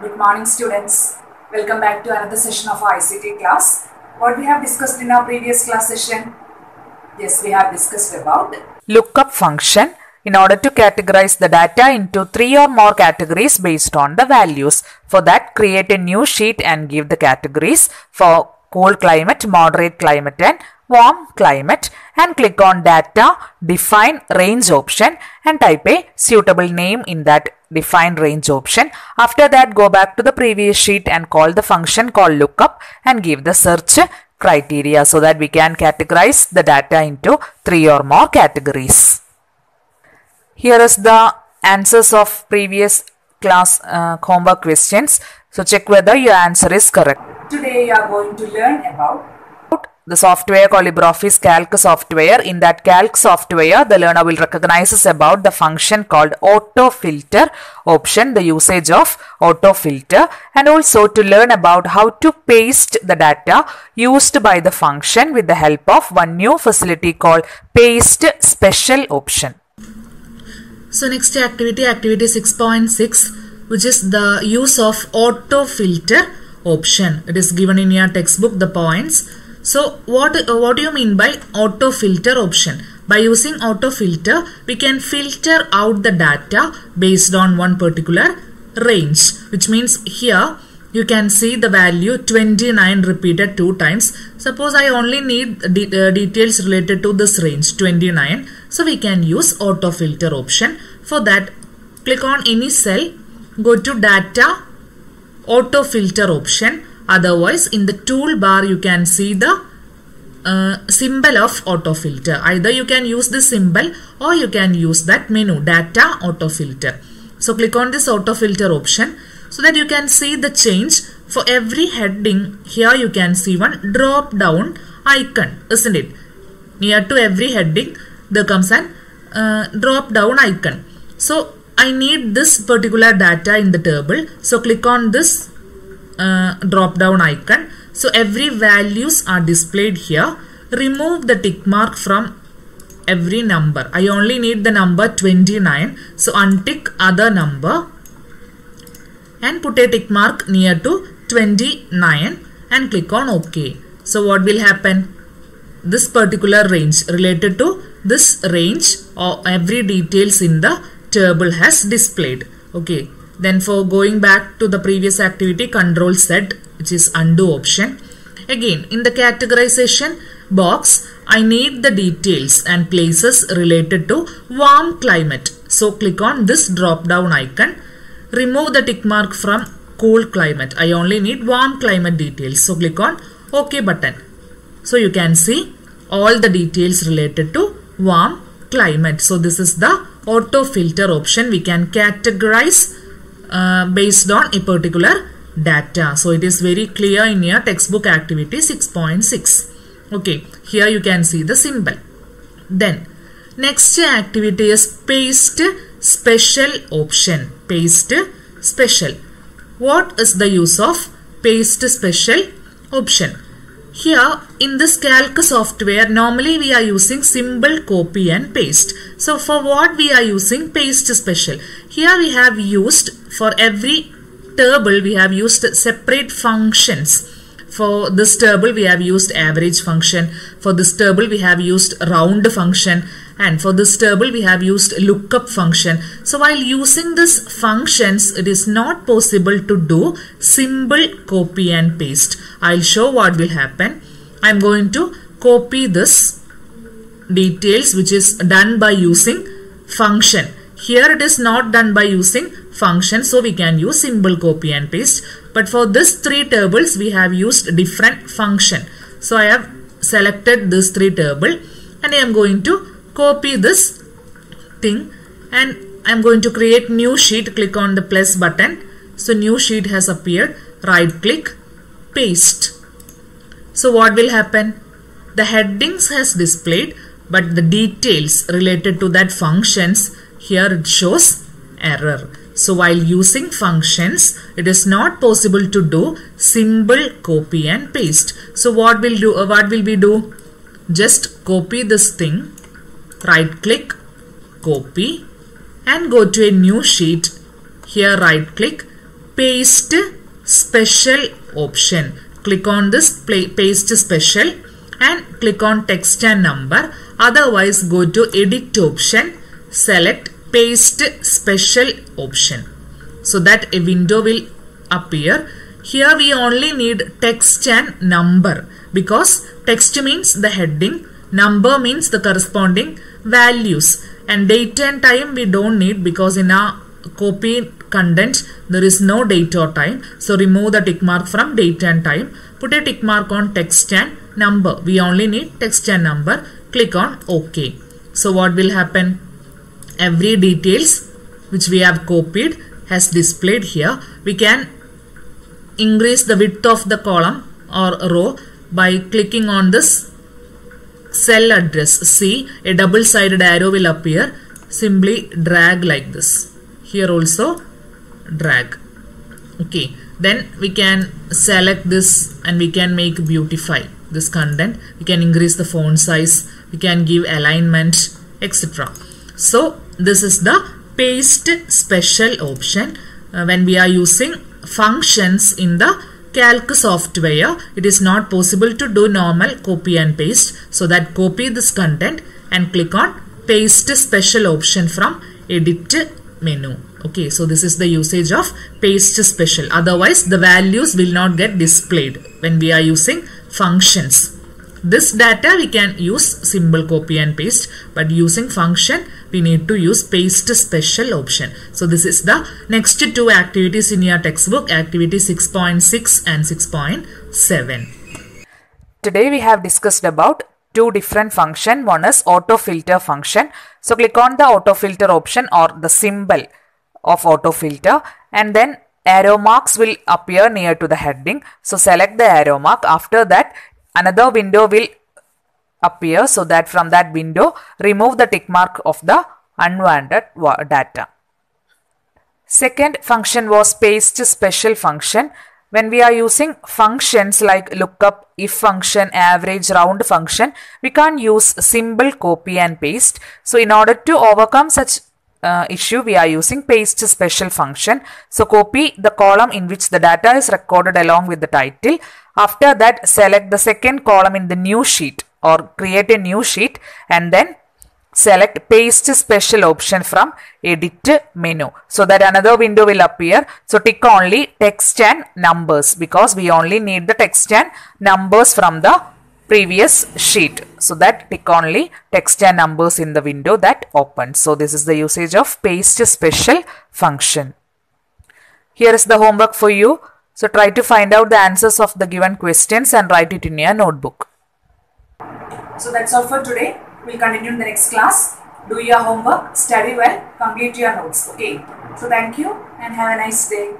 Good morning, students. Welcome back to another session of our ICT class. What we have discussed in our previous class session? Yes, we have discussed about lookup function in order to categorize the data into 3 or more categories based on the values. For that, create a new sheet and give the categories for cool climate, moderate climate and warm climate, and click on data, define range option and type a suitable name in that define range option. After that, go back to the previous sheet and call the function called lookup and give the search criteria so that we can categorize the data into 3 or more categories. Here is the answers of previous class homework questions. So check whether your answer is correct. Today you are going to learn about the software called LibreOffice Calc software. In that Calc software, the learner will recognize about the function called auto filter option, the usage of auto filter, and also to learn about how to paste the data used by the function with the help of one new facility called paste special option. So next activity 6.6, which is the use of auto filter option. It is given in your textbook, the points. So what do you mean by auto filter option? By using auto filter, we can filter out the data based on one particular range, which means here you can see the value 29 repeated 2 times. Suppose I only need details related to this range 29. So we can use auto filter option. For that, click on any cell, go to data, auto filter option. Otherwise, in the toolbar you can see the symbol of auto filter. Either you can use the symbol or you can use that menu data auto filter. So click on this auto filter option so that you can see the change. For every heading, here you can see one drop down icon, isn't it? Near to every heading there comes an drop down icon. So I need this particular data in the table. So click on this drop down icon. So every values are displayed here. Remove the tick mark from every number. I only need the number 29. So untick other number and put a tick mark near to 29 and click on OK. So what will happen? This particular range related to this range or every details in the table has displayed. Okay. Then for going back to the previous activity, Control Z, which is undo option. Again, in the categorization box, I need the details and places related to warm climate. So click on this drop down icon. Remove the tick mark from cool climate. I only need warm climate details. So click on OK button. So you can see all the details related to warm climate. So this is the auto filter option. We can categorize based on a particular data. So it is very clear in your textbook activity 6.6. Okay, here you can see the symbol. Then next activity is paste special option. Paste special. What is the use of paste special option? Here in this Calc software, normally we are using symbol copy and paste. So for what we are using paste special? Here we have used for every table we have used separate functions. For this table we have used average function. For this table we have used round function. And for this table we have used lookup function. So while using these functions, it is not possible to do symbol copy and paste. I'll show what will happen. I'm going to copy this details which is done by using function. Here it is not done by using function, so we can use symbol copy and paste. But for this 3 tables we have used different function. So I have selected this 3 table and I am going to copy this thing and I am going to create new sheet. Click on the plus button. So new sheet has appeared. Right click, paste. So what will happen? The headings has displayed, but the details related to that functions, here it shows error. So while using functions, it is not possible to do symbol copy and paste. So what will we do? Just copy this thing, right click, copy and go to a new sheet. Here right click, paste special option. Click on this paste special and click on text and number. Otherwise, go to edit option, select paste special option. So that a window will appear. Here we only need text and number because text means the heading, number means the corresponding values, and date and time we don't need because in our copy content there is no date or time. So remove the tick mark from date and time. Put a tick mark on text and number. We only need text and number. Click on OK. So what will happen? Every details which we have copied has displayed here. We can increase the width of the column or row by clicking on this cell address. See, a double-sided arrow will appear. Simply drag like this. Here also drag. Okay. Then we can select this and we can make beautify this content. We can increase the font size. We can give alignment, etc. So this is the paste special option. When we are using functions in the Calc software, it is not possible to do normal copy and paste. So that copy this content and click on paste special option from edit menu. Okay, so this is the usage of paste special. Otherwise, the values will not get displayed when we are using functions. This data we can use simple copy and paste, but using function we need to use paste special option. So this is the next two activities in your textbook, activity 6.6 and 6.7. Today we have discussed about two different functions. One is autofilter function. So click on the autofilter option or the symbol of autofilter, and then arrow marks will appear near to the heading. So select the arrow mark. After that, another window will appear, so that from that window remove the tick mark of the unwanted data. Second function was paste special function. When we are using functions like lookup, if function, average, round function, we can't use simple copy and paste. So in order to overcome such issue, we are using paste special function. So copy the column in which the data is recorded along with the title. After that, select the second column in the new sheet or create a new sheet, and then select paste special option from edit menu, so that another window will appear. So tick only text and numbers because we only need the text and numbers from the previous sheet. So that tick only text and numbers in the window that opens. So this is the usage of paste special function. Here is the homework for you. So try to find out the answers of the given questions and write it in your notebook. So that's all for today. We'll continue in the next class. Do your homework, study well, complete your notes. Okay. So thank you and have a nice day.